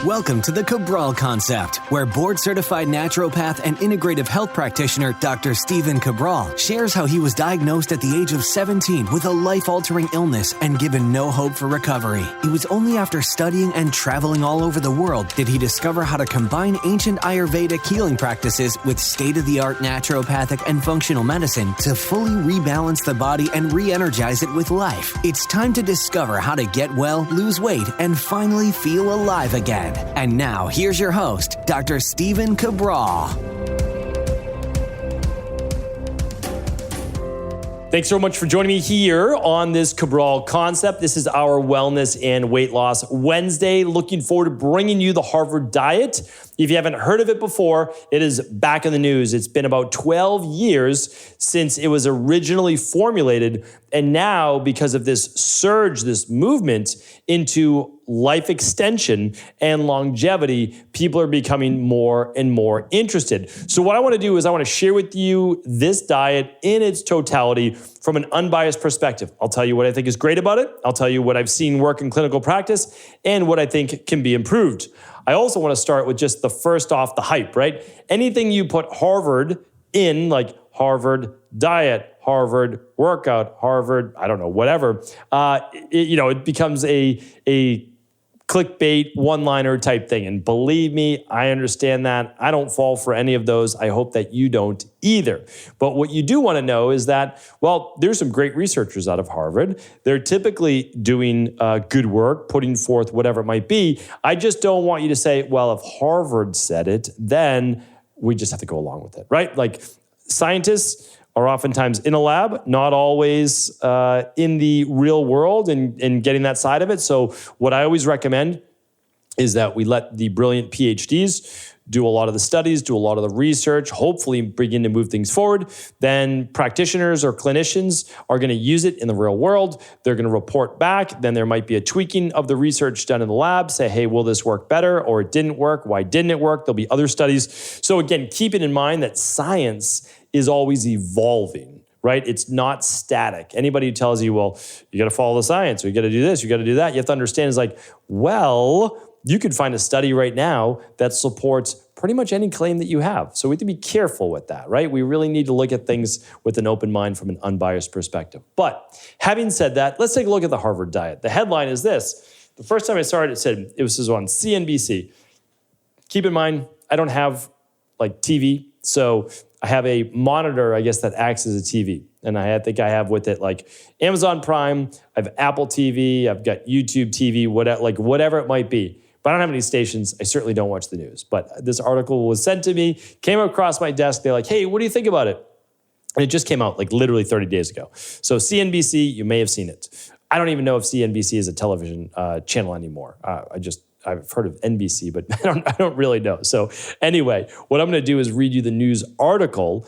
Welcome to the Cabral Concept, where board-certified naturopath and integrative health practitioner Dr. Stephen Cabral shares how he was diagnosed at the age of 17 with a life-altering illness and given no hope for recovery. It was only after studying and traveling all over the world did he discover how to combine ancient Ayurvedic healing practices with state-of-the-art naturopathic and functional medicine to fully rebalance the body and re-energize it with life. It's time to discover how to get well, lose weight, and finally feel alive again. And now, here's your host, Dr. Stephen Cabral. Thanks so much for joining me here on this Cabral Concept. This is our Wellness and Weight Loss Wednesday. Looking forward to bringing you the Harvard Diet. If you haven't heard of it before, it is back in the news. It's been about 12 years since it was originally formulated. And now, because of this surge, this movement into life extension and longevity, people are becoming more and more interested. So what I want to do is I want to share with you this diet in its totality from an unbiased perspective. I'll tell you what I think is great about it. I'll tell you what I've seen work in clinical practice and what I think can be improved. I also want to start with just the first off the hype, right? Anything you put Harvard in, like Harvard diet, Harvard workout, Harvard, I don't know, whatever, it becomes a clickbait, one-liner type thing. And believe me, I understand that. I don't fall for any of those. I hope that you don't either. But what you do want to know is that, well, there's some great researchers out of Harvard. They're typically doing good work, putting forth whatever it might be. I just don't want you to say, well, if Harvard said it, then we just have to go along with it, right? Like scientists are oftentimes in a lab, not always in the real world and getting that side of it. So what I always recommend is that we let the brilliant PhDs do a lot of the studies, do a lot of the research, hopefully begin to move things forward. Then practitioners or clinicians are going to use it in the real world. They're going to report back. Then there might be a tweaking of the research done in the lab. Say, hey, will this work better? Or it didn't work. Why didn't it work? There'll be other studies. So again, keep it in mind that science is always evolving, right? It's not static. Anybody who tells you, well, you got to follow the science, or you got to do this, you got to do that, you have to understand is like, well, you could find a study right now that supports pretty much any claim that you have. So we have to be careful with that, right? We really need to look at things with an open mind from an unbiased perspective. But having said that, let's take a look at the Harvard Diet. The headline is this. The first time I saw it, it said it was on CNBC. Keep in mind, I don't have like TV, so I have a monitor, I guess, that acts as a TV. And I think I have with it like Amazon Prime, I have Apple TV, I've got YouTube TV, whatever it might be. But I don't have any stations. I certainly don't watch the news. But this article was sent to me, came across my desk. They're like, hey, what do you think about it? And it just came out like literally 30 days ago. So CNBC, you may have seen it. I don't even know if CNBC is a television channel anymore. I've heard of NBC, but I don't really know. So anyway, what I'm going to do is read you the news article,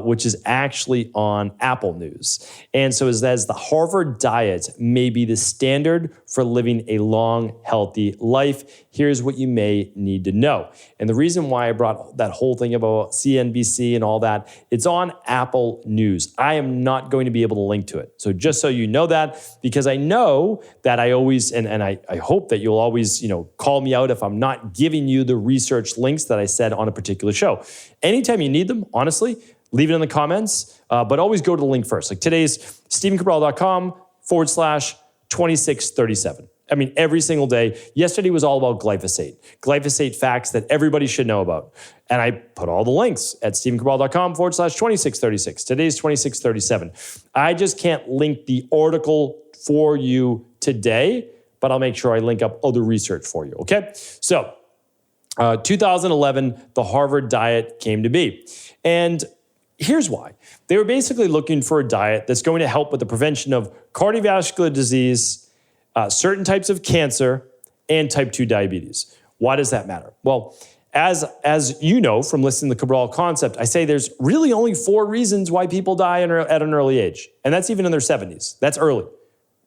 which is actually on Apple News. And so it says the Harvard Diet may be the standard for living a long, healthy life. Here's what you may need to know. And the reason why I brought that whole thing about CNBC and all that, it's on Apple News. I am not going to be able to link to it. So just so you know that, because I know that I always, and I hope that you'll always, call me out if I'm not giving you the research links that I said on a particular show. Anytime you need them, honestly, leave it in the comments, but always go to the link first. Like today's StephenCabral.com/2637. I mean, every single day. Yesterday was all about glyphosate facts that everybody should know about. And I put all the links at StephenCabral.com/2636. Today's 2637. I just can't link the article for you today, but I'll make sure I link up other research for you, okay? So, 2011, the Harvard Diet came to be. And here's why. They were basically looking for a diet that's going to help with the prevention of cardiovascular disease, certain types of cancer, and type 2 diabetes. Why does that matter? Well, as you know from listening to the Cabral Concept, I say there's really only 4 reasons why people die at an early age. And that's even in their 70s. That's early.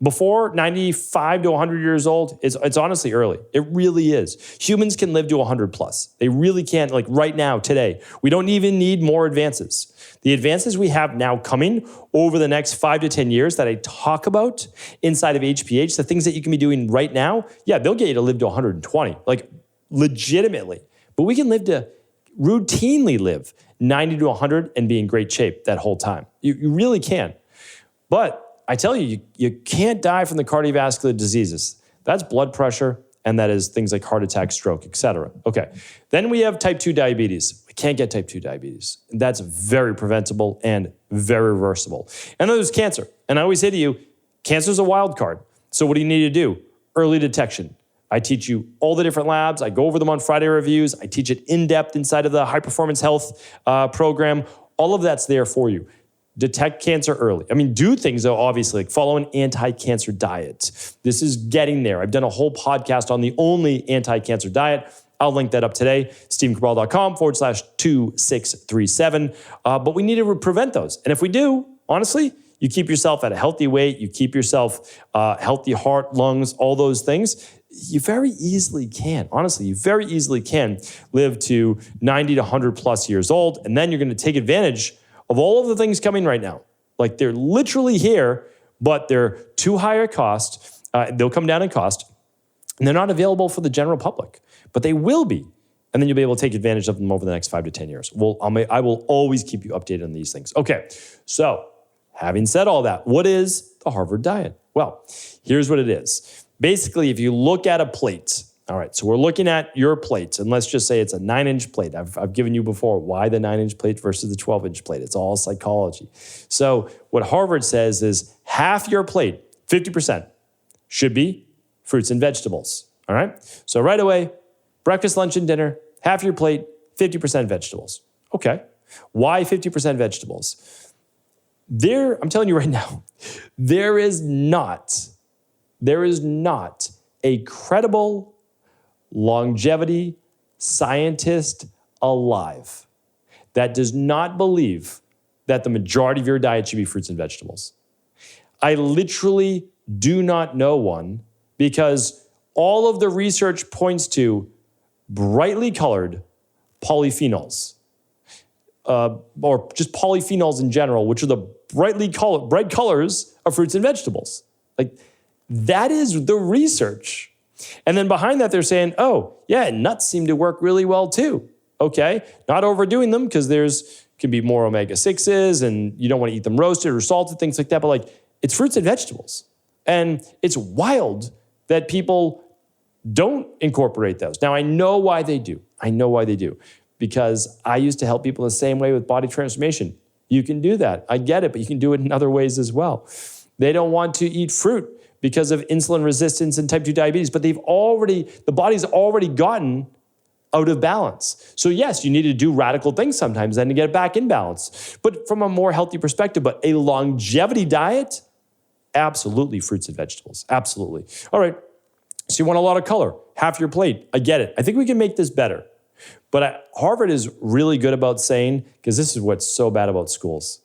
Before 95 to 100 years old, it's honestly early. It really is. Humans can live to 100 plus. They really can, like right now, today. We don't even need more advances. The advances we have now coming over the next 5 to 10 years that I talk about inside of HPH, the things that you can be doing right now, yeah, they'll get you to live to 120. Like legitimately. But we can routinely live 90 to 100 and be in great shape that whole time. You really can. But I tell you, you can't die from the cardiovascular diseases. That's blood pressure, and that is things like heart attack, stroke, etc. Okay, then we have type 2 diabetes. We can't get type 2 diabetes. That's very preventable and very reversible. And then there's cancer. And I always say to you, cancer is a wild card. So what do you need to do? Early detection. I teach you all the different labs. I go over them on Friday reviews. I teach it in depth inside of the High Performance Health program. All of that's there for you. Detect cancer early. I mean, do things though, obviously, like follow an anti-cancer diet. This is getting there. I've done a whole podcast on the only anti-cancer diet. I'll link that up today, StephenCabral.com/2637. But we need to prevent those. And if we do, honestly, you keep yourself at a healthy weight, you keep yourself healthy heart, lungs, all those things, you very easily can, honestly, you very easily can live to 90 to 100 plus years old. And then you're going to take advantage of all of the things coming right now. Like they're literally here, but they're too high a cost. They'll come down in cost, and they're not available for the general public, but they will be. And then you'll be able to take advantage of them over the next 5 to 10 years. I will always keep you updated on these things. Okay, so having said all that, what is the Harvard diet? Well, here's what it is. Basically, if you look at a plate, all right, so we're looking at your plates, and let's just say it's a 9-inch plate. I've given you before why the 9-inch plate versus the 12-inch plate. It's all psychology. So what Harvard says is half your plate, 50%, should be fruits and vegetables, all right? So right away, breakfast, lunch, and dinner, half your plate, 50% vegetables. Okay, why 50% vegetables? I'm telling you right now, there is not a credible longevity scientist alive that does not believe that the majority of your diet should be fruits and vegetables. I literally do not know one, because all of the research points to brightly colored polyphenols, or just polyphenols in general, which are the bright colors of fruits and vegetables. Like, that is the research. And then behind that, they're saying, oh, yeah, nuts seem to work really well too. Okay, not overdoing them, because can be more omega-6s, and you don't want to eat them roasted or salted, things like that. But like, it's fruits and vegetables. And it's wild that people don't incorporate those. Now, I know why they do. Because I used to help people the same way with body transformation. You can do that. I get it, but you can do it in other ways as well. They don't want to eat fruit because of insulin resistance and type 2 diabetes, but the body's already gotten out of balance. So yes, you need to do radical things sometimes then to get it back in balance. But from a more healthy perspective, but a longevity diet, absolutely fruits and vegetables, absolutely. All right, so you want a lot of color, half your plate, I get it. I think we can make this better. But Harvard is really good about saying, because this is what's so bad about schools,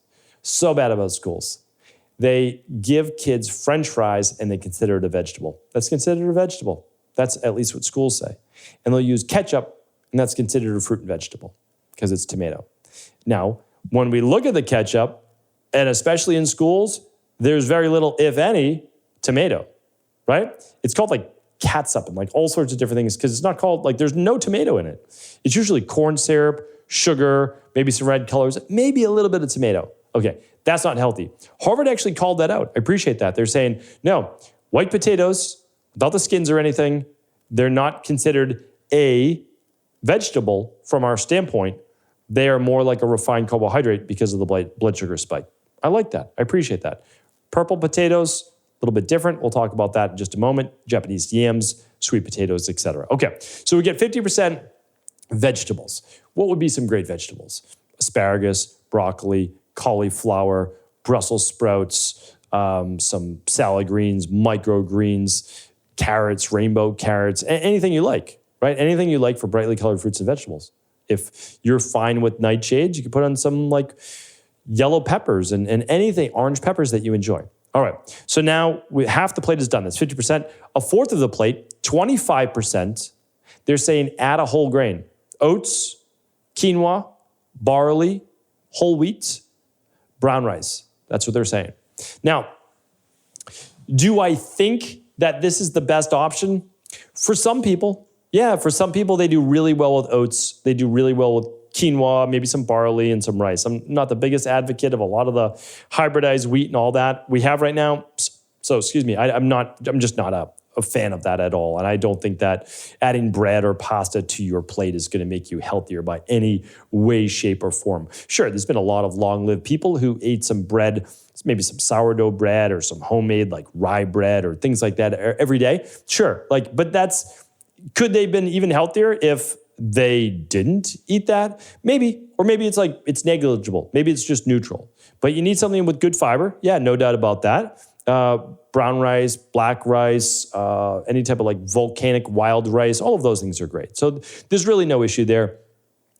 they give kids French fries and they consider it a vegetable. That's considered a vegetable. That's at least what schools say. And they'll use ketchup, and that's considered a fruit and vegetable because it's tomato. Now, when we look at the ketchup, and especially in schools, there's very little, if any, tomato, right? It's called like catsup and like all sorts of different things, because it's not called, like, there's no tomato in it. It's usually corn syrup, sugar, maybe some red colors, maybe a little bit of tomato. Okay, that's not healthy. Harvard actually called that out. I appreciate that. They're saying, no, white potatoes, without the skins or anything, they're not considered a vegetable from our standpoint. They are more like a refined carbohydrate because of the blood sugar spike. I like that. I appreciate that. Purple potatoes, a little bit different. We'll talk about that in just a moment. Japanese yams, sweet potatoes, etc. Okay, so we get 50% vegetables. What would be some great vegetables? Asparagus, broccoli, cauliflower, Brussels sprouts, some salad greens, microgreens, carrots, rainbow carrots, anything you like, right? Anything you like for brightly colored fruits and vegetables. If you're fine with nightshades, you can put on some like yellow peppers and anything, orange peppers that you enjoy. All right, so now half the plate is done. That's 50%. A fourth of the plate, 25%, they're saying add a whole grain. Oats, quinoa, barley, whole wheat, brown rice. That's what they're saying. Now, do I think that this is the best option? For some people, Yeah, for some people, they do really well with oats. They do really well with quinoa, maybe some barley and some rice. I'm not the biggest advocate of a lot of the hybridized wheat and all that we have right now. So excuse me, I'm just not a fan of that at all. And I don't think that adding bread or pasta to your plate is going to make you healthier by any way, shape, or form. Sure, there's been a lot of long-lived people who ate some bread, maybe some sourdough bread or some homemade like rye bread or things like that every day. Sure, but could they have been even healthier if they didn't eat that? Maybe. Or maybe it's negligible. Maybe it's just neutral. But you need something with good fiber. Yeah, no doubt about that. Brown rice, black rice, any type of volcanic wild rice, all of those things are great. So there's really no issue there.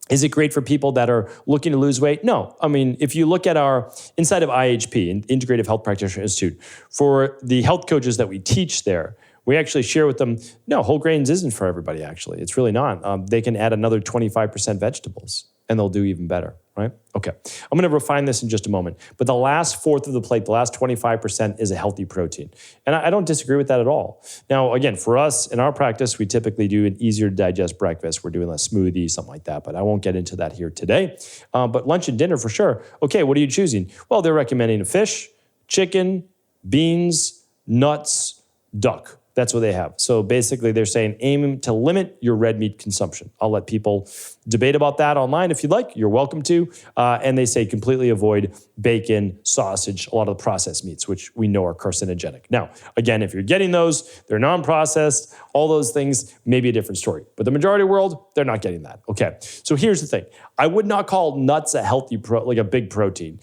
Is it great for people that are looking to lose weight? No. I mean, if you look at our inside of IHP, Integrative Health Practitioner Institute, for the health coaches that we teach there, we actually share with them, no, whole grains isn't for everybody, actually. It's really not. They can add another 25% vegetables, and they'll do even better, right? Okay, I'm going to refine this in just a moment. But the last fourth of the plate, the last 25% is a healthy protein. And I don't disagree with that at all. Now, again, for us, in our practice, we typically do an easier to digest breakfast. We're doing a smoothie, something like that, but I won't get into that here today. But lunch and dinner for sure. Okay, what are you choosing? Well, they're recommending a fish, chicken, beans, nuts, duck. That's what they have. So basically, they're saying aim to limit your red meat consumption. I'll let people debate about that online if you'd like. You're welcome to. And they say completely avoid bacon, sausage, a lot of the processed meats, which we know are carcinogenic. Now, again, if you're getting those, they're non-processed, all those things, maybe a different story. But the majority of the world, they're not getting that. Okay, so here's the thing. I would not call nuts a healthy, a big protein.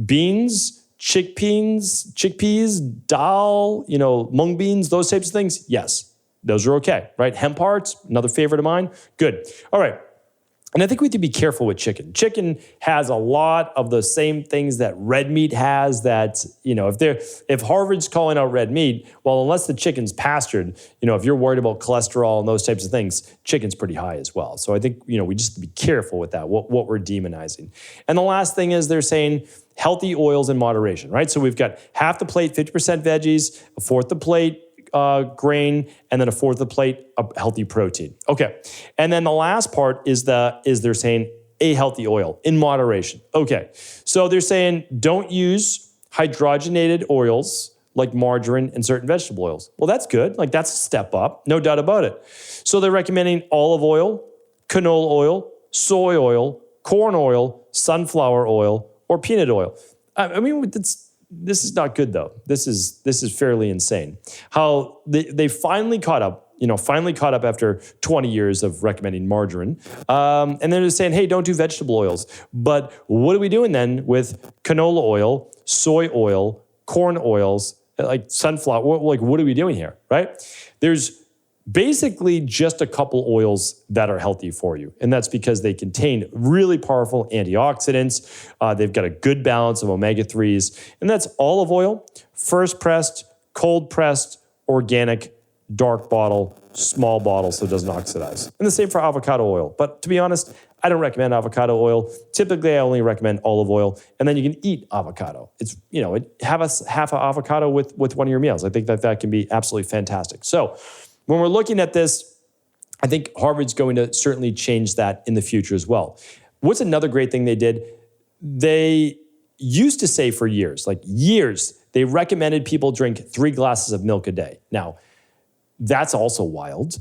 Beans, chickpeas, dal, mung beans, those types of things, yes, those are okay, right? Hemp hearts, another favorite of mine, good. All right, and I think we have to be careful with chicken. Chicken has a lot of the same things that red meat has that, if Harvard's calling out red meat, well, unless the chicken's pastured, if you're worried about cholesterol and those types of things, chicken's pretty high as well. So I think, we just have to be careful with that, what we're demonizing. And the last thing is they're saying, healthy oils in moderation, right? So we've got half the plate, 50% veggies, a fourth the plate grain, and then a fourth the plate of healthy protein. Okay, and then the last part is they're saying a healthy oil in moderation. Okay, so they're saying don't use hydrogenated oils like margarine and certain vegetable oils. Well, that's good. That's a step up, no doubt about it. So they're recommending olive oil, canola oil, soy oil, corn oil, sunflower oil, or peanut oil. I mean, this is not good though. This is fairly insane. How they finally caught up, after 20 years of recommending margarine. And they're just saying, hey, don't do vegetable oils. But what are we doing then with canola oil, soy oil, corn oils, like sunflower? What are we doing here, right? There's basically just a couple oils that are healthy for you. And that's because they contain really powerful antioxidants. They've got a good balance of omega-3s. And that's olive oil, first pressed, cold pressed, organic, dark bottle, small bottle so it doesn't oxidize. And the same for avocado oil. But to be honest, I don't recommend avocado oil. Typically, I only recommend olive oil. And then you can eat avocado. It's, have half an avocado with one of your meals. I think that can be absolutely fantastic. So when we're looking at this, I think Harvard's going to certainly change that in the future as well. What's another great thing they did? They used to say for years, they recommended people drink 3 glasses of milk a day. Now, that's also wild,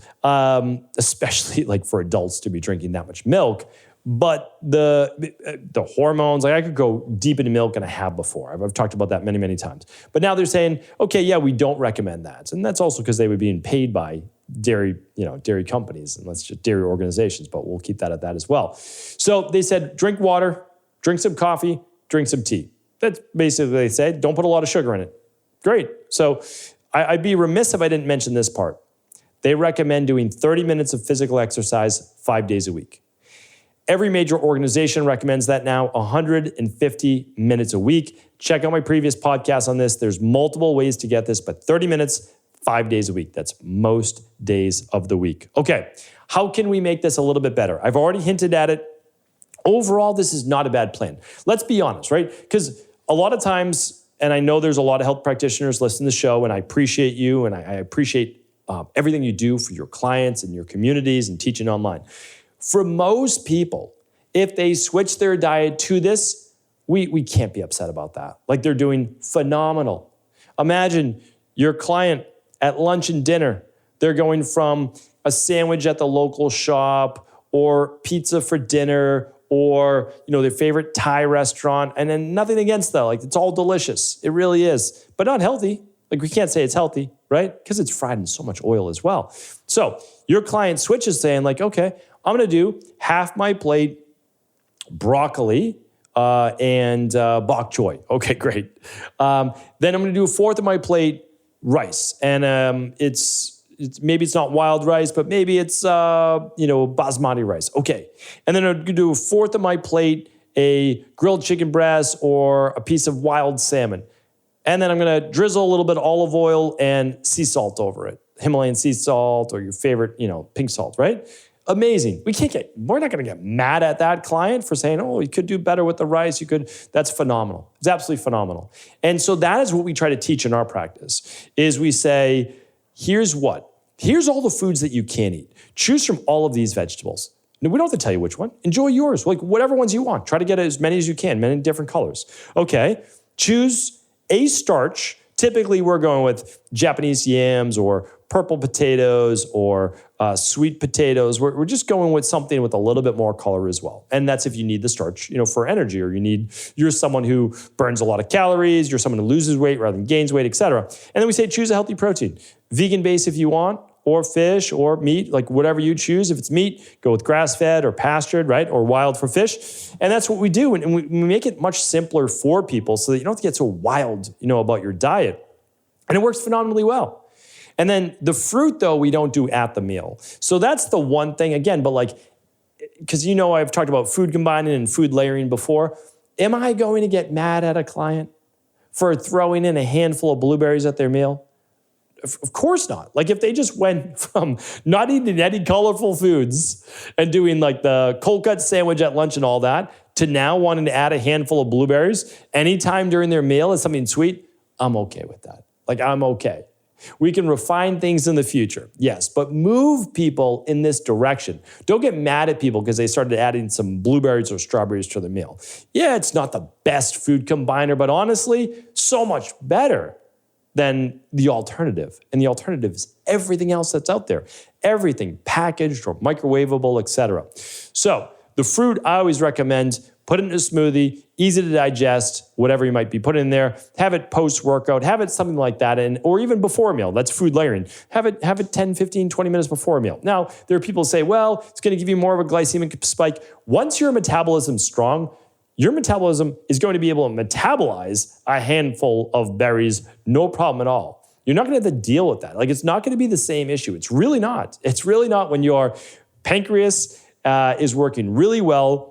especially for adults to be drinking that much milk. But the hormones, I could go deep into milk, and I have before. I've talked about that many, many times. But now they're saying, okay, yeah, we don't recommend that. And that's also because they were being paid by dairy companies, and that's just dairy organizations, but we'll keep that at that as well. So they said, drink water, drink some coffee, drink some tea. That's basically what they said. Don't put a lot of sugar in it. Great. So I'd be remiss if I didn't mention this part. They recommend doing 30 minutes of physical exercise 5 days a week. Every major organization recommends that now, 150 minutes a week. Check out my previous podcast on this. There's multiple ways to get this, but 30 minutes, 5 days a week. That's most days of the week. Okay, how can we make this a little bit better? I've already hinted at it. Overall, this is not a bad plan. Let's be honest, right? Because a lot of times, and I know there's a lot of health practitioners listening to the show, and I appreciate you, and I appreciate everything you do for your clients and your communities and teaching online. For most people, if they switch their diet to this, we can't be upset about that. Like, they're doing phenomenal. Imagine your client at lunch and dinner, they're going from a sandwich at the local shop or pizza for dinner or, their favorite Thai restaurant, and then nothing against that. Like, it's all delicious. It really is, but not healthy. Like, we can't say it's healthy, right? Because it's fried in so much oil as well. So your client switches saying like, okay, I'm going to do half my plate broccoli and bok choy. Okay, great. Then I'm going to do a fourth of my plate rice. And it's maybe it's not wild rice, but maybe it's, basmati rice. Okay. And then I'm going to do a fourth of my plate, a grilled chicken breast or a piece of wild salmon. And then I'm going to drizzle a little bit of olive oil and sea salt over it. Himalayan sea salt or your favorite, pink salt, right? Amazing. We're not going to get mad at that client for saying, oh, you could do better with the rice. That's phenomenal. It's absolutely phenomenal. And so that is what we try to teach in our practice is we say, here's all the foods that you can eat. Choose from all of these vegetables. Now, we don't have to tell you which one. Enjoy yours. Like whatever ones you want. Try to get as many as you can, many different colors. Okay. Choose a starch. Typically, we're going with Japanese yams or purple potatoes or sweet potatoes. We're just going with something with a little bit more color as well. And that's if you need the starch, for energy, or you're someone who burns a lot of calories, you're someone who loses weight rather than gains weight, etc. And then we say choose a healthy protein. Vegan base if you want, or fish or meat, like whatever you choose. If it's meat, go with grass-fed or pastured, right? Or wild for fish. And that's what we do. And we make it much simpler for people so that you don't have to get so wild, about your diet. And it works phenomenally well. And then the fruit, though, we don't do at the meal. So that's the one thing, again, but because I've talked about food combining and food layering before. Am I going to get mad at a client for throwing in a handful of blueberries at their meal? Of course not. Like if they just went from not eating any colorful foods and doing like the cold cut sandwich at lunch and all that to now wanting to add a handful of blueberries anytime during their meal as something sweet, I'm okay with that. Like I'm okay. We can refine things in the future, yes, but move people in this direction. Don't get mad at people because they started adding some blueberries or strawberries to their meal. Yeah, it's not the best food combiner, but honestly, so much better than the alternative. And the alternative is everything else that's out there. Everything packaged or microwavable, etc. So the fruit, I always recommend put it in a smoothie, easy to digest, whatever you might be putting in there. Have it post-workout, have it something like that, or even before a meal. That's food layering. Have it 10, 15, 20 minutes before a meal. Now, there are people who say, well, it's going to give you more of a glycemic spike. Once your metabolism's strong, your metabolism is going to be able to metabolize a handful of berries, no problem at all. You're not going to have to deal with that. Like, it's not going to be the same issue. It's really not. It's really not when your pancreas is working really well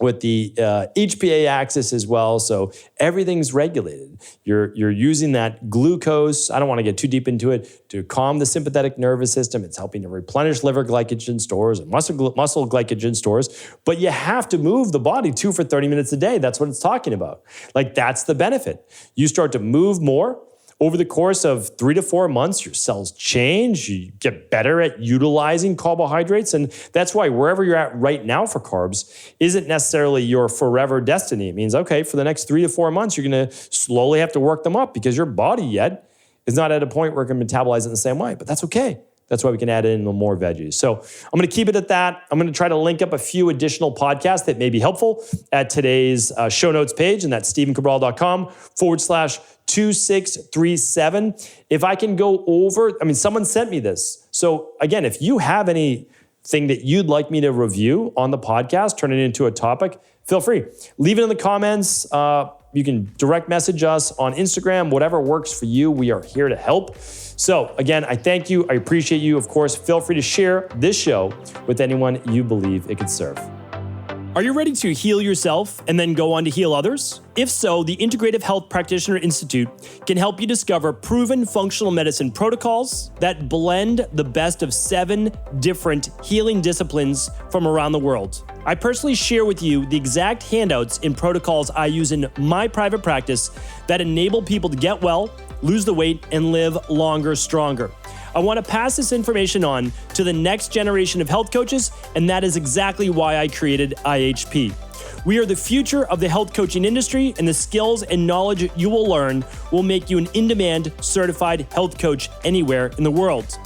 with the HPA axis as well. So everything's regulated. You're using that glucose, I don't want to get too deep into it, to calm the sympathetic nervous system. It's helping to replenish liver glycogen stores and muscle glycogen stores. But you have to move the body 2 for 30 minutes a day. That's what it's talking about. Like, that's the benefit. You start to move more. Over the course of 3 to 4 months, your cells change. You get better at utilizing carbohydrates. And that's why wherever you're at right now for carbs isn't necessarily your forever destiny. It means, okay, for the next 3 to 4 months, you're going to slowly have to work them up because your body yet is not at a point where it can metabolize it in the same way. But that's okay. That's why we can add in more veggies. So I'm going to keep it at that. I'm going to try to link up a few additional podcasts that may be helpful at today's show notes page, and that's StephenCabral.com/2637. If I can go over, someone sent me this. So again, if you have anything that you'd like me to review on the podcast, turn it into a topic, feel free. Leave it in the comments. You can direct message us on Instagram, whatever works for you. We are here to help. So again, I thank you. I appreciate you. Of course, feel free to share this show with anyone you believe it could serve. Are you ready to heal yourself and then go on to heal others? If so, the Integrative Health Practitioner Institute can help you discover proven functional medicine protocols that blend the best of 7 different healing disciplines from around the world. I personally share with you the exact handouts and protocols I use in my private practice that enable people to get well, lose the weight, and live longer, stronger. I want to pass this information on to the next generation of health coaches, and that is exactly why I created IHP. We are the future of the health coaching industry, and the skills and knowledge you will learn will make you an in-demand certified health coach anywhere in the world.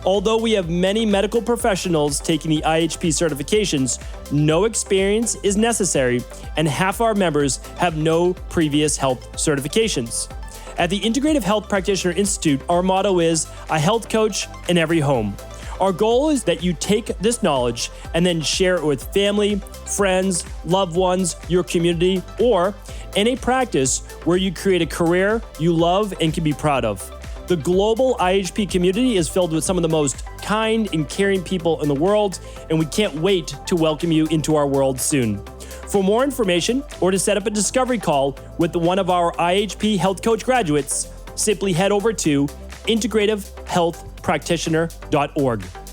Although we have many medical professionals taking the IHP certifications, no experience is necessary, and half our members have no previous health certifications. At the Integrative Health Practitioner Institute, our motto is a health coach in every home. Our goal is that you take this knowledge and then share it with family, friends, loved ones, your community, or in a practice where you create a career you love and can be proud of. The global IHP community is filled with some of the most kind and caring people in the world, and we can't wait to welcome you into our world soon. For more information or to set up a discovery call with one of our IHP Health Coach graduates, simply head over to integrativehealthpractitioner.org.